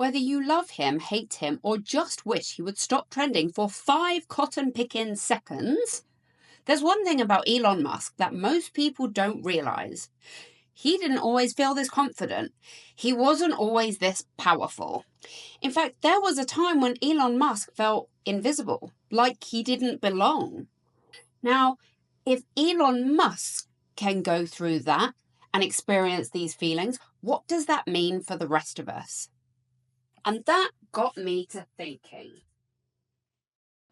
Whether you love him, hate him, or just wish he would stop trending for 5 cotton-picking seconds, there's one thing about Elon Musk that most people don't realize. He didn't always feel this confident. He wasn't always this powerful. In fact, there was a time when Elon Musk felt invisible, like he didn't belong. Now, if Elon Musk can go through that and experience these feelings, what does that mean for the rest of us? And that got me to thinking.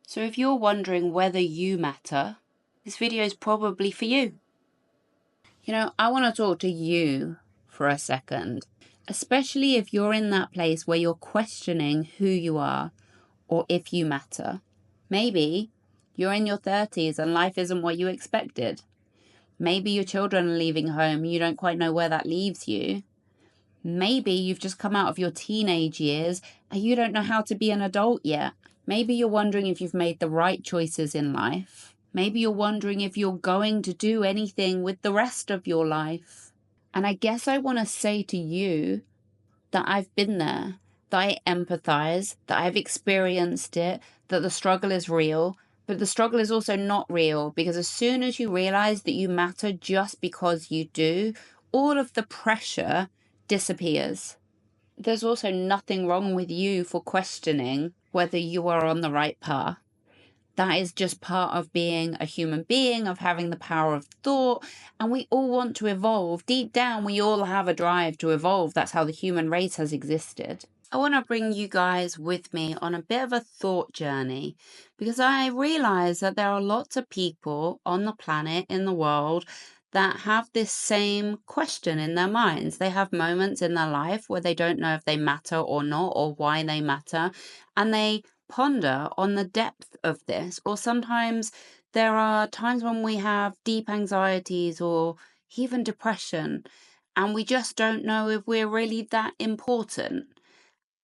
So if you're wondering whether you matter, this video is probably for you. You know, I want to talk to you for a second, especially if you're in that place where you're questioning who you are or if you matter. Maybe you're in your 30s and life isn't what you expected. Maybe your children are leaving home and you don't quite know where that leaves you. Maybe you've just come out of your teenage years and you don't know how to be an adult yet. Maybe you're wondering if you've made the right choices in life. Maybe you're wondering if you're going to do anything with the rest of your life. And I guess I want to say to you that I've been there, that I empathize, that I've experienced it, that the struggle is real, but the struggle is also not real, because as soon as you realize that you matter just because you do, all of the pressure disappears. There's also nothing wrong with you for questioning whether you are on the right path. That is just part of being a human being, of having the power of thought, and we all want to evolve. Deep down, we all have a drive to evolve. That's how the human race has existed. I want to bring you guys with me on a bit of a thought journey, because I realize that there are lots of people on the planet, in the world, that have this same question in their minds. They have moments in their life where they don't know if they matter or not, or why they matter, and they ponder on the depth of this. Or sometimes there are times when we have deep anxieties or even depression, and we just don't know if we're really that important.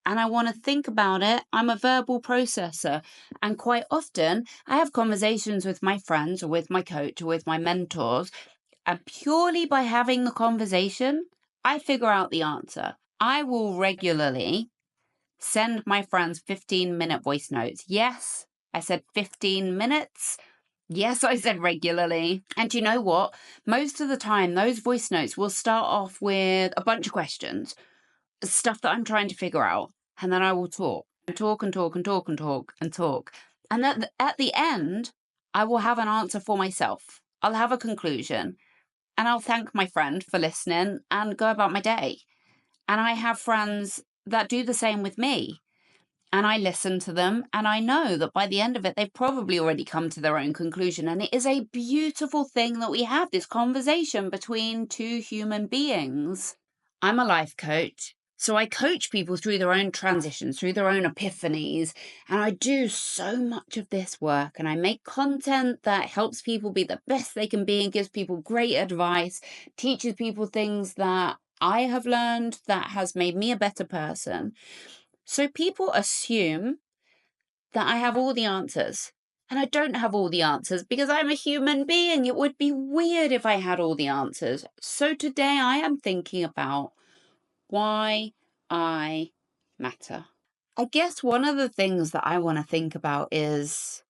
And I want to think about it. I'm a verbal processor, and quite often I have conversations with my friends or with my coach or with my mentors, and purely by having the conversation, I figure out the answer. I will regularly send my friends 15-minute voice notes. Yes, I said 15 minutes. Yes, I said regularly. And you know what? Most of the time, those voice notes will start off with a bunch of questions, stuff that I'm trying to figure out. And then I will talk and talk and talk and talk and talk and talk. And at the end, I will have an answer for myself. I'll have a conclusion. And I'll thank my friend for listening and go about my day. And I have friends that do the same with me. And I listen to them, and I know that by the end of it, they've probably already come to their own conclusion. And it is a beautiful thing that we have this conversation between two human beings. I'm a life coach, so I coach people through their own transitions, through their own epiphanies. And I do so much of this work, and I make content that helps people be the best they can be and gives people great advice, teaches people things that I have learned that has made me a better person. So people assume that I have all the answers, and I don't have all the answers because I'm a human being. It would be weird if I had all the answers. So today I am thinking about why I matter. I guess one of the things that I want to think about is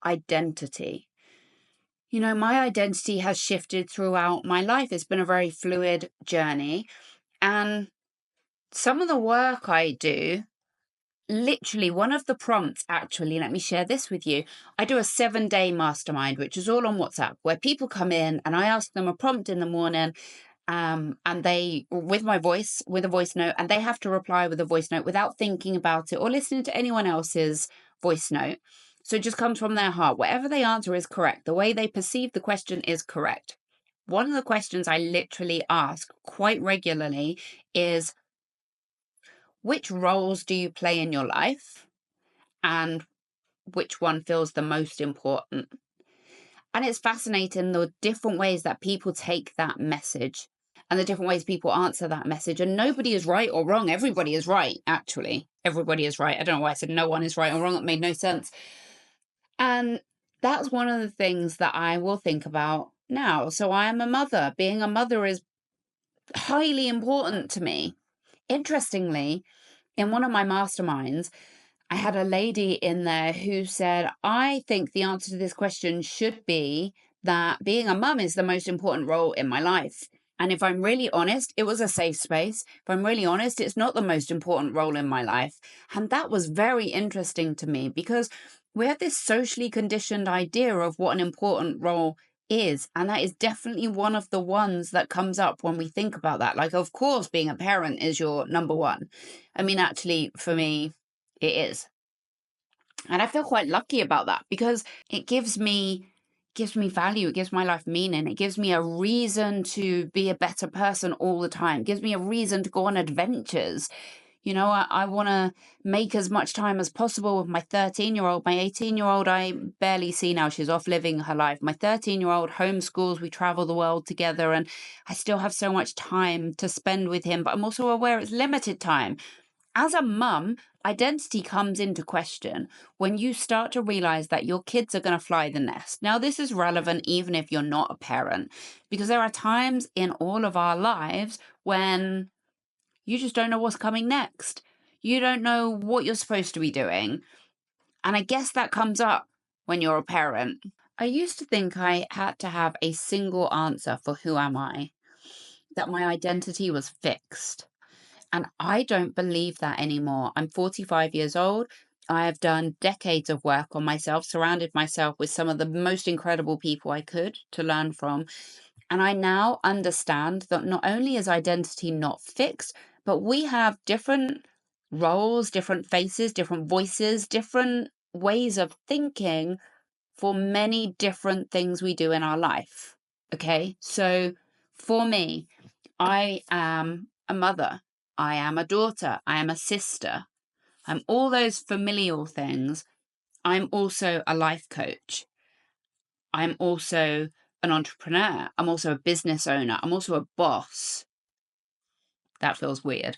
identity. You know, my identity has shifted throughout my life. It's been a very fluid journey, and some of the work I do, literally one of the prompts, actually, let me share this with you. I do a 7-day mastermind, which is all on WhatsApp, where people come in and I ask them a prompt in the morning, and they, with a voice note, and they have to reply with a voice note without thinking about it or listening to anyone else's voice note. So it just comes from their heart. Whatever they answer is correct. The way they perceive the question is correct. One of the questions I literally ask quite regularly is, which roles do you play in your life, and which one feels the most important? And it's fascinating the different ways that people take that message and the different ways people answer that message. And nobody is right or wrong. Everybody is right, actually. Everybody is right. I don't know why I said no one is right or wrong. It made no sense. And that's one of the things that I will think about now. So I am a mother. Being a mother is highly important to me. Interestingly, In one of my masterminds, I had a lady in there who said, I think the answer to this question should be that being a mum is the most important role in my life. And if I'm really honest, it was a safe space. If I'm really honest, it's not the most important role in my life. And that was very interesting to me because we have this socially conditioned idea of what an important role is. And that is definitely one of the ones that comes up when we think about that. Like, of course, being a parent is your number one. I mean, actually, for me, it is. And I feel quite lucky about that because it gives me value, it gives my life meaning, it gives me a reason to be a better person all the time, it gives me a reason to go on adventures. You know, I want to make as much time as possible with my 13-year-old. My 18-year-old, I barely see now. She's off living her life. My 13-year-old homeschools. We travel the world together, and I still have so much time to spend with him. But I'm also aware it's limited time. As a mum, identity comes into question when you start to realize that your kids are going to fly the nest. Now, this is relevant even if you're not a parent, because there are times in all of our lives when you just don't know what's coming next. You don't know what you're supposed to be doing. And I guess that comes up when you're a parent. I used to think I had to have a single answer for who am I, that my identity was fixed. And I don't believe that anymore. I'm 45 years old. I have done decades of work on myself, surrounded myself with some of the most incredible people I could to learn from. And I now understand that not only is identity not fixed, but we have different roles, different faces, different voices, different ways of thinking for many different things we do in our life. Okay. So for me, I am a mother. I am a daughter. I am a sister. I'm all those familial things. I'm also a life coach. I'm also an entrepreneur. I'm also a business owner. I'm also a boss. That feels weird.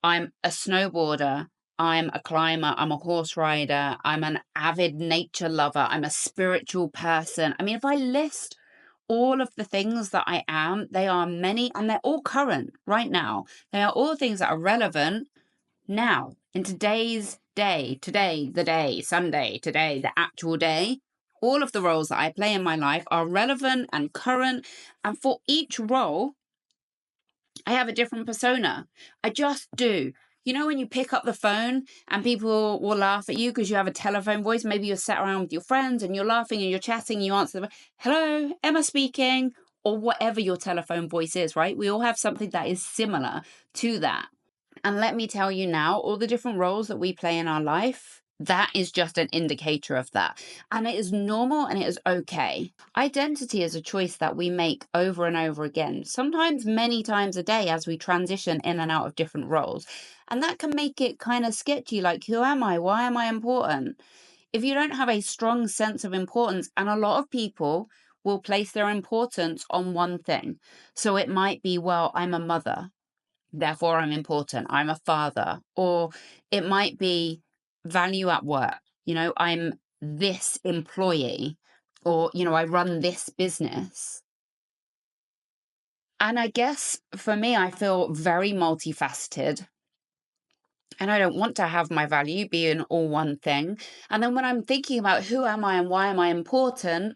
I'm a snowboarder. I'm a climber. I'm a horse rider. I'm an avid nature lover. I'm a spiritual person. I mean, if I list all of the things that I am, they are many and they're all current right now. They are all things that are relevant now in today's day, today, the day, Sunday, today, the actual day. All of the roles that I play in my life are relevant and current. And for each role, I have a different persona. I just do. You know, when you pick up the phone and people will laugh at you because you have a telephone voice, maybe you're sat around with your friends and you're laughing and you're chatting, you answer the hello, Emma speaking, or whatever your telephone voice is, right? We all have something that is similar to that. And let me tell you now, all the different roles that we play in our life, that is just an indicator of that. And it is normal and it is okay. Identity is a choice that we make over and over again, sometimes many times a day as we transition in and out of different roles. And that can make it kind of sketchy, like, who am I? Why am I important? If you don't have a strong sense of importance, and a lot of people will place their importance on one thing. So it might be, well, I'm a mother, therefore I'm important. I'm a father. Or it might be value at work. You know, I'm this employee, or, you know, I run this business. And I guess for me, I feel very multifaceted. And I don't want to have my value be in all one thing. And then when I'm thinking about who am I and why am I important,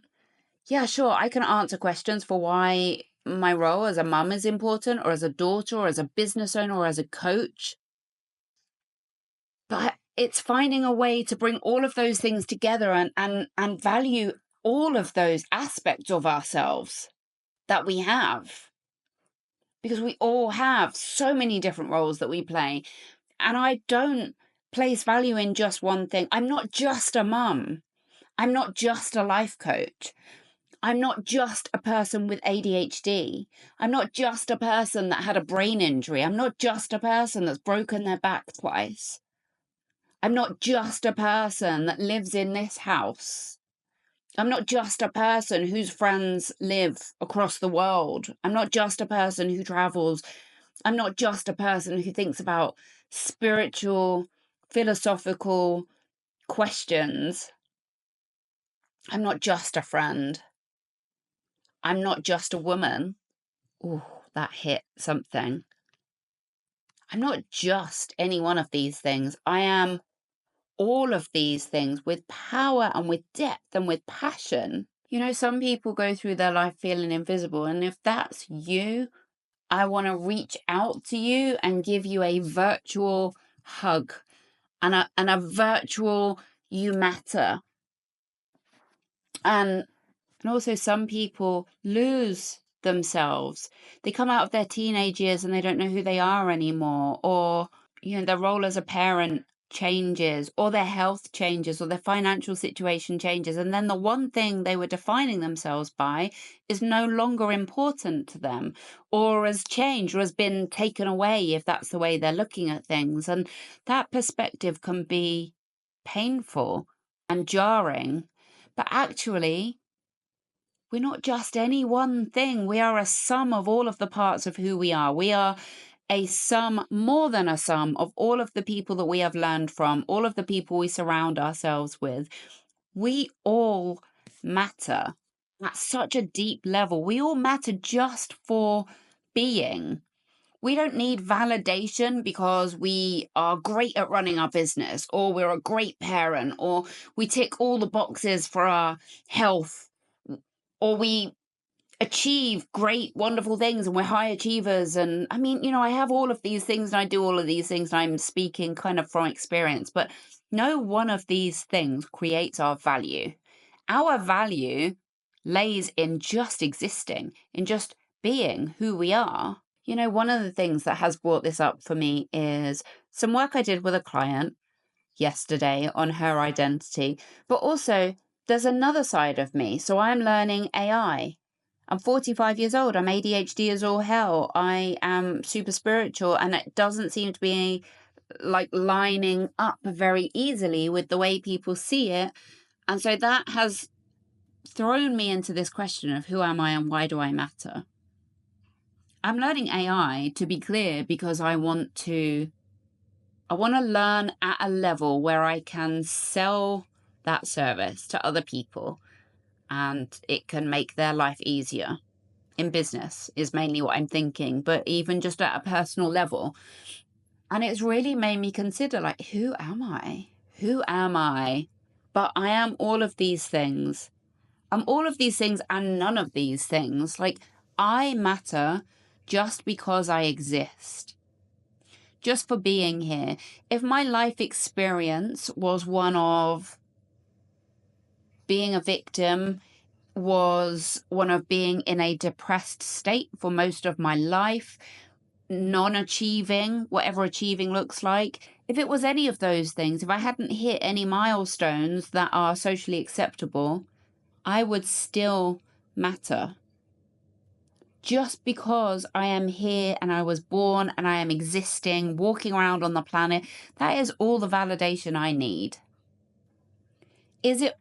yeah, sure, I can answer questions for why my role as a mum is important, or as a daughter, or as a business owner, or as a coach. But it's finding a way to bring all of those things together and value all of those aspects of ourselves that we have. Because we all have so many different roles that we play. And I don't place value in just one thing. I'm not just a mum. I'm not just a life coach. I'm not just a person with ADHD. I'm not just a person that had a brain injury. I'm not just a person that's broken their back twice. I'm not just a person that lives in this house. I'm not just a person whose friends live across the world. I'm not just a person who travels. I'm not just a person who thinks about spiritual, philosophical questions. I'm not just a friend. I'm not just a woman. Oh, that hit something. I'm not just any one of these things. I am all of these things with power and with depth and with passion. You know, some people go through their life feeling invisible. And if that's you, I want to reach out to you and give you a virtual hug and a virtual you matter. And also some people lose themselves. They come out of their teenage years and they don't know who they are anymore, or their role as a parent changes, or their health changes, or their financial situation changes, and then the one thing they were defining themselves by is no longer important to them, or has changed, or has been taken away, if that's the way they're looking at things. And that perspective can be painful and jarring, but actually we're not just any one thing. We are a sum of all of the parts of who we are. We are a sum, more than a sum, of all of the people that we have learned from, all of the people we surround ourselves with. We all matter at such a deep level. We all matter just for being. We don't need validation because we are great at running our business, or we're a great parent, or we tick all the boxes for our health, or we achieve great, wonderful things and we're high achievers. And I mean, I have all of these things and I do all of these things and I'm speaking kind of from experience, but no one of these things creates our value. Our value lays in just existing, in just being who we are. One of the things that has brought this up for me is some work I did with a client yesterday on her identity, but also there's another side of me. So I'm learning AI. I'm 45 years old. I'm ADHD as all hell. I am super spiritual, and it doesn't seem to be like lining up very easily with the way people see it. And so that has thrown me into this question of who am I and why do I matter? I'm learning AI, to be clear, because I want to learn at a level where I can sell that service to other people and it can make their life easier. In business is mainly what I'm thinking, but even just at a personal level. And it's really made me consider, like, who am I? Who am I? But I am all of these things. I'm all of these things and none of these things. Like, I matter just because I exist. Just for being here. If my life experience was one of being a victim, was one of being in a depressed state for most of my life, non-achieving, whatever achieving looks like, if it was any of those things, if I hadn't hit any milestones that are socially acceptable, I would still matter. Just because I am here and I was born and I am existing, walking around on the planet, that is all the validation I need. Is it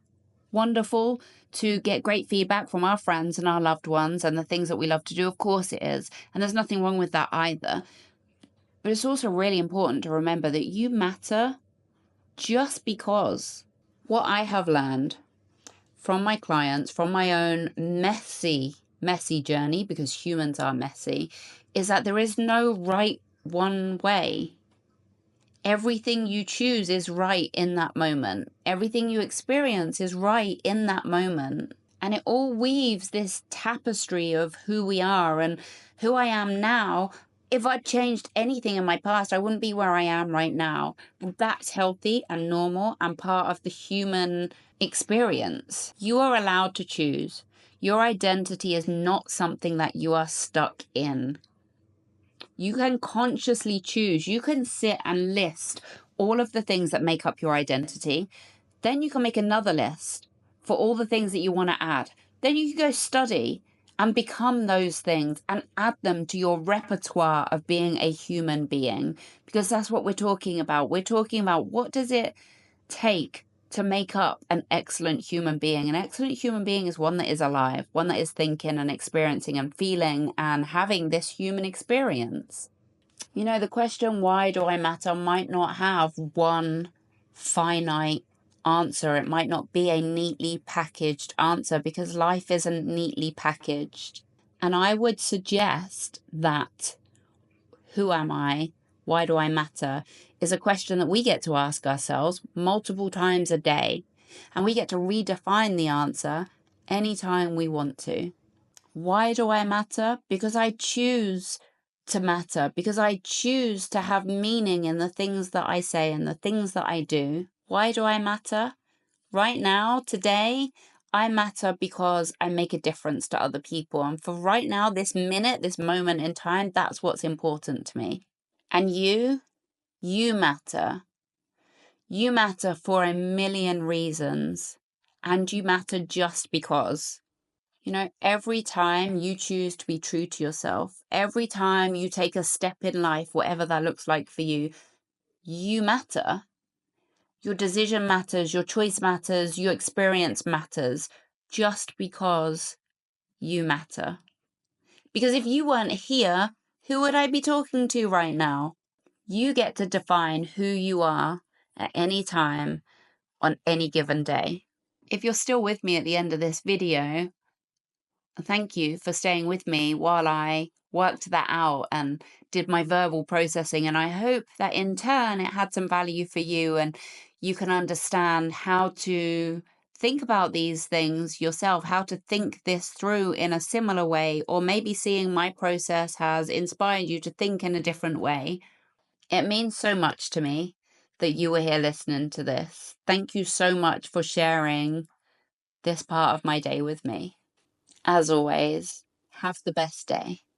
wonderful to get great feedback from our friends and our loved ones and the things that we love to do? Of course it is. And there's nothing wrong with that either. But it's also really important to remember that you matter just because. What I have learned from my clients, from my own messy journey, because humans are messy, is that there is no right one way. Everything you choose is right in that moment. Everything you experience is right in that moment. And it all weaves this tapestry of who we are and who I am now. If I'd changed anything in my past, I wouldn't be where I am right now. That's healthy and normal and part of the human experience. You are allowed to choose. Your identity is not something that you are stuck in. You can consciously choose. You can sit and list all of the things that make up your identity. Then you can make another list for all the things that you want to add. Then you can go study and become those things and add them to your repertoire of being a human being, because that's what we're talking about. We're talking about, what does it take to make up an excellent human being? An excellent human being is one that is alive, one that is thinking and experiencing and feeling and having this human experience. The question, why do I matter, might not have one finite answer. It might not be a neatly packaged answer, because life isn't neatly packaged. And I would suggest that who am I why do I matter, is a question that we get to ask ourselves multiple times a day. And we get to redefine the answer anytime we want to. Why do I matter? Because I choose to matter, because I choose to have meaning in the things that I say and the things that I do. Why do I matter? Right now, today, I matter because I make a difference to other people. And for right now, this minute, this moment in time, that's what's important to me. And you matter. You matter for a million reasons. And you matter just because. You know, every time you choose to be true to yourself, every time you take a step in life, whatever that looks like for you, you matter. Your decision matters, your choice matters, your experience matters, just because you matter. Because if you weren't here, who would I be talking to right now? You get to define who you are at any time on any given day. If you're still with me at the end of this video, thank you for staying with me while I worked that out and did my verbal processing. And I hope that in turn it had some value for you and you can understand how to think about these things yourself, how to think this through in a similar way, or maybe seeing my process has inspired you to think in a different way. It means so much to me that you were here listening to this. Thank you so much for sharing this part of my day with me. As always, have the best day.